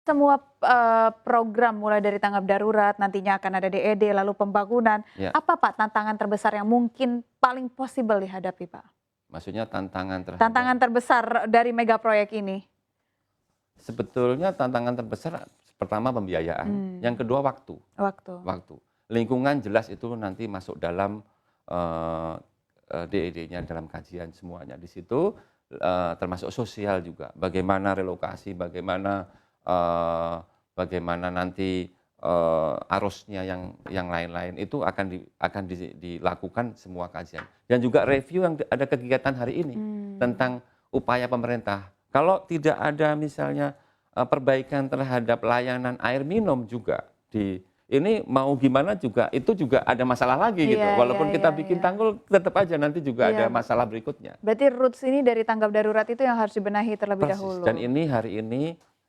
Semua, program mulai dari tanggap darurat, nantinya akan ada DED, lalu pembangunan. Ya, Apa Pak tantangan terbesar yang mungkin paling possible dihadapi Pak? maksudnya tantangan terhadap Tantangan terbesar dari mega proyek ini? sebetulnya tantangan terbesar pertama pembiayaan, yang Mmm, kedua waktu. waktu. Waktu. Lingkungan jelas itu nanti masuk dalam eh, DED-nya dalam kajian semuanya. Di situ termasuk sosial juga. Bagaimana relokasi, bagaimana nanti arusnya yang lain-lain itu akan dilakukan semua kajian. Dan juga review yang ada kegiatan hari ini Mmm, tentang upaya pemerintah. Kalau tidak ada misalnya perbaikan terhadap layanan air minum juga ini mau gimana juga itu juga ada masalah lagi gitu. iya iya Walaupun kita iya bikin iya. tanggul tetap aja nanti juga Iya, ada masalah berikutnya. berarti roots ini dari tanggap darurat itu yang harus dibenahi terlebih Persis. Dan dahulu. ini hari ini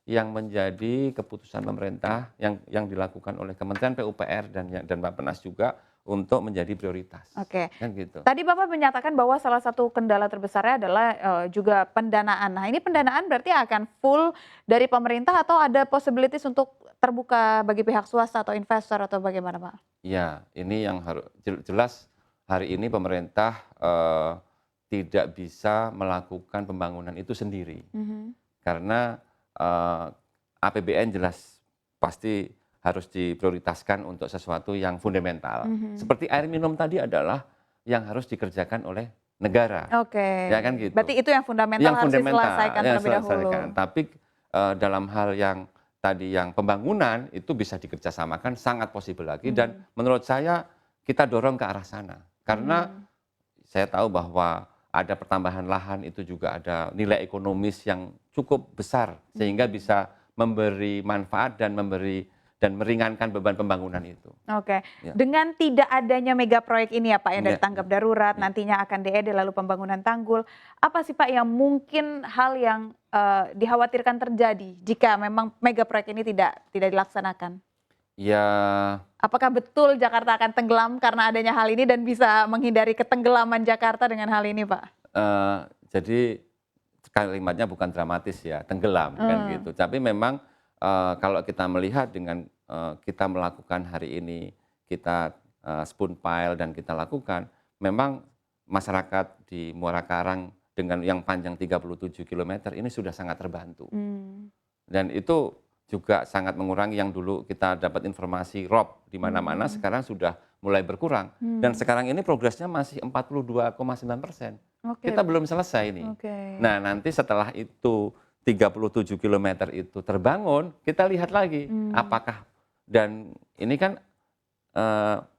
yang menjadi keputusan pemerintah yang dilakukan oleh Kementerian PUPR dan Bappenas juga untuk menjadi prioritas. Oke. Kan gitu. Tadi Bapak menyatakan bahwa salah satu kendala terbesarnya adalah, juga pendanaan. Nah, ini pendanaan berarti akan full dari pemerintah atau ada possibilities untuk terbuka bagi pihak swasta atau investor atau bagaimana, Pak? Ya, ini yang harus jelas hari ini pemerintah tidak bisa melakukan pembangunan itu sendiri. Mhm. Karena APBN jelas pasti harus diprioritaskan untuk sesuatu yang fundamental. Mhm. Seperti air minum tadi adalah yang harus dikerjakan oleh negara, Oke, ya kan gitu. berarti itu yang fundamental Yang harus fundamental, diselesaikan yang terlebih dahulu. selesaikan. Tapi dalam hal yang tadi yang pembangunan itu bisa dikerjasamakan sangat possible lagi dan Mhm. menurut saya kita dorong ke arah sana. Karena Mhm. saya tahu bahwa ada pertambahan lahan itu juga ada nilai ekonomis yang cukup besar sehingga Mmm. bisa memberi manfaat dan meringankan beban pembangunan itu. Oke, Ya, dengan tidak adanya mega proyek ini ya Pak yang dari ya, tanggap darurat, ya. nantinya akan DED lalu pembangunan tanggul, apa sih Pak yang mungkin hal yang, dikhawatirkan terjadi jika memang mega proyek ini tidak dilaksanakan? Ya, Apakah betul Jakarta akan tenggelam karena adanya hal ini dan bisa menghindari ketenggelaman Jakarta dengan hal ini Pak? eh, jadi kalimatnya bukan dramatis ya, tenggelam kan Eee, gitu. Tapi memang kalau kita melihat dengan kita melakukan hari ini, kita spoon pile dan kita lakukan, memang masyarakat di Muara Karang dengan yang panjang 37 kilometer ini sudah sangat terbantu. mmm, Dan itu juga sangat mengurangi yang dulu kita dapat informasi rob di mana-mana, mhm, sekarang sudah mulai berkurang. Dan mmm, sekarang ini progresnya masih 42,9%. oke Kita belum selesai nih. oke, Nah, nanti setelah itu 37 kilometer itu terbangun, kita lihat lagi mmm, apakah dan ini kan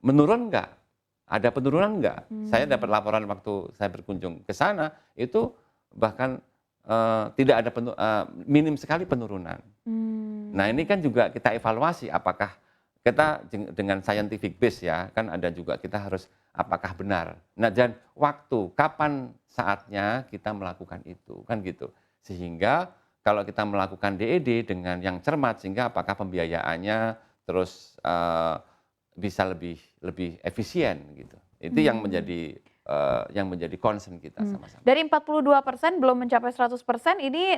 menurun nggak? Ada penurunan nggak? Saya dapat mmm, laporan waktu saya berkunjung ke sana, itu bahkan tidak ada minim sekali penurunan. Nah, ini mmm. kan juga kita evaluasi apakah kita dengan scientific base ya, kan ada juga kita harus apakah benar. Nah, dan waktu, kapan saatnya kita melakukan itu, kan gitu. Sehingga kalau kita melakukan DED dengan yang cermat, sehingga apakah pembiayaannya terus bisa lebih lebih efisien gitu. Itu Mmm, yang menjadi concern kita mmm. sama-sama. Dari 42% belum mencapai 100% ini,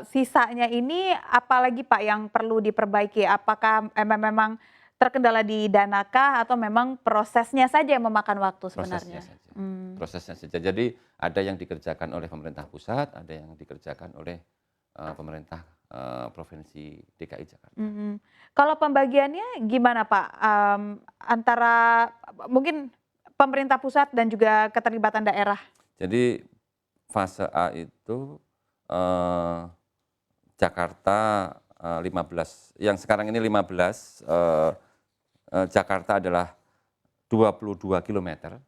sisanya ini apalagi Pak yang perlu diperbaiki? Apakah memang terkendala di dana kah atau memang prosesnya saja yang memakan waktu Prosesnya sebenarnya? saja. Mmm, Prosesnya saja. Jadi ada yang dikerjakan oleh pemerintah pusat, ada yang dikerjakan oleh pemerintah provinsi DKI Jakarta. mhm. Kalau pembagiannya gimana Pak? Antara mungkin pemerintah pusat dan juga keterlibatan daerah? Jadi fase A itu eh, Jakarta 15, yang sekarang ini 15, Jakarta adalah 22 kilometer,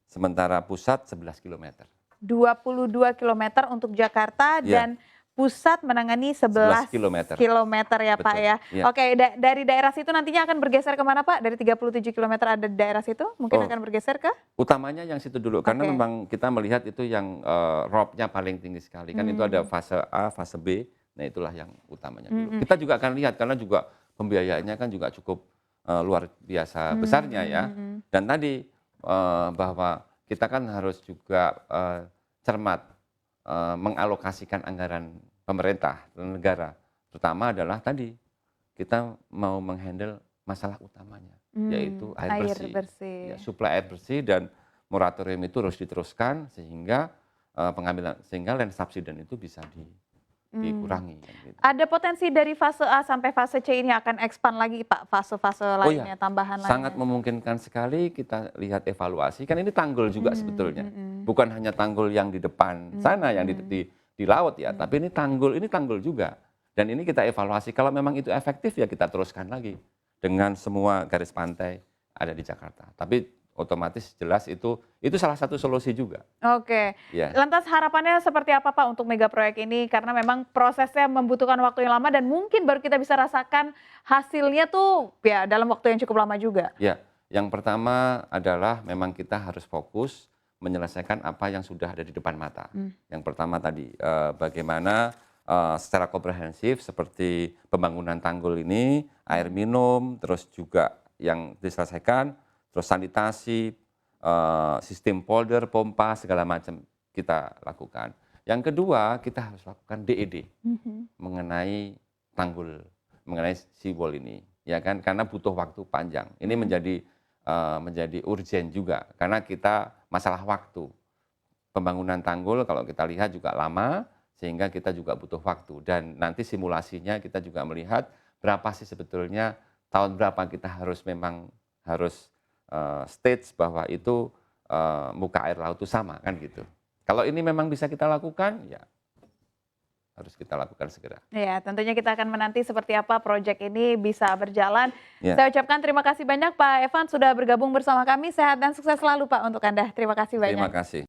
sementara pusat 11 kilometer. 22 kilometer untuk Jakarta Ya, dan pusat menangani 11 11 kilometer. kilometer ya, Pak, Betul. ya. Ya. Oke, dari daerah situ nantinya akan bergeser ke mana, Pak? Dari 37 kilometer ada di daerah situ, mungkin Oh, akan bergeser ke? utamanya yang situ dulu, karena Oke. memang kita melihat itu yang ROP-nya paling tinggi sekali. Kan itu ada Mmm, fase A, fase B, nah itulah yang utamanya dulu. mhm, Kita juga akan lihat, karena juga pembiayaannya kan juga cukup luar biasa besarnya mhm ya. mhm. Dan tadi bahwa kita kan harus juga cermat mengalokasikan anggaran pemerintah dan negara. Terutama adalah tadi kita mau menghandle masalah utamanya, yaitu air Air bersih. bersih. Ya, suplai air bersih dan moratorium itu harus diteruskan sehingga sehingga land subsidence itu bisa dikurangi. Kan gitu. Ada potensi dari fase A sampai fase C ini akan expand lagi Pak, fase-fase Oh ya, lainnya, tambahan sangat lainnya? memungkinkan sekali kita lihat evaluasi. Kan ini tanggul juga sebetulnya, bukan hanya tanggul yang di depan sana yang di laut ya, tapi ini tanggul juga. Dan ini kita evaluasi. Kalau memang itu efektif ya kita teruskan lagi dengan semua garis pantai ada di Jakarta. Tapi otomatis jelas itu salah satu solusi juga. Oke. Ya. Lantas harapannya seperti apa Pak untuk mega proyek ini? Karena memang prosesnya membutuhkan waktu yang lama dan mungkin baru kita bisa rasakan hasilnya tuh ya dalam waktu yang cukup lama juga. Ya, yang pertama adalah memang kita harus fokus menyelesaikan apa yang sudah ada di depan mata. Yang pertama tadi bagaimana secara komprehensif seperti pembangunan tanggul ini, air minum, terus juga yang diselesaikan, terus sanitasi, sistem polder, pompa, segala macam kita lakukan. Yang kedua, kita harus lakukan DED mengenai tanggul, mengenai seawall ini, ya kan? Karena butuh waktu panjang. Ini menjadi urgent juga, karena kita masalah waktu. Pembangunan tanggul kalau kita lihat juga lama, sehingga kita juga butuh waktu. Dan nanti simulasinya kita juga melihat berapa sih sebetulnya tahun berapa kita harus stage bahwa itu muka air laut itu sama kan gitu. Kalau ini memang bisa kita lakukan, ya harus kita lakukan segera. Ya, tentunya kita akan menanti seperti apa proyek ini bisa berjalan. Ya. Saya ucapkan terima kasih banyak Pak Evan sudah bergabung bersama kami. Sehat dan sukses selalu Pak untuk Anda. Terima kasih banyak. Terima kasih.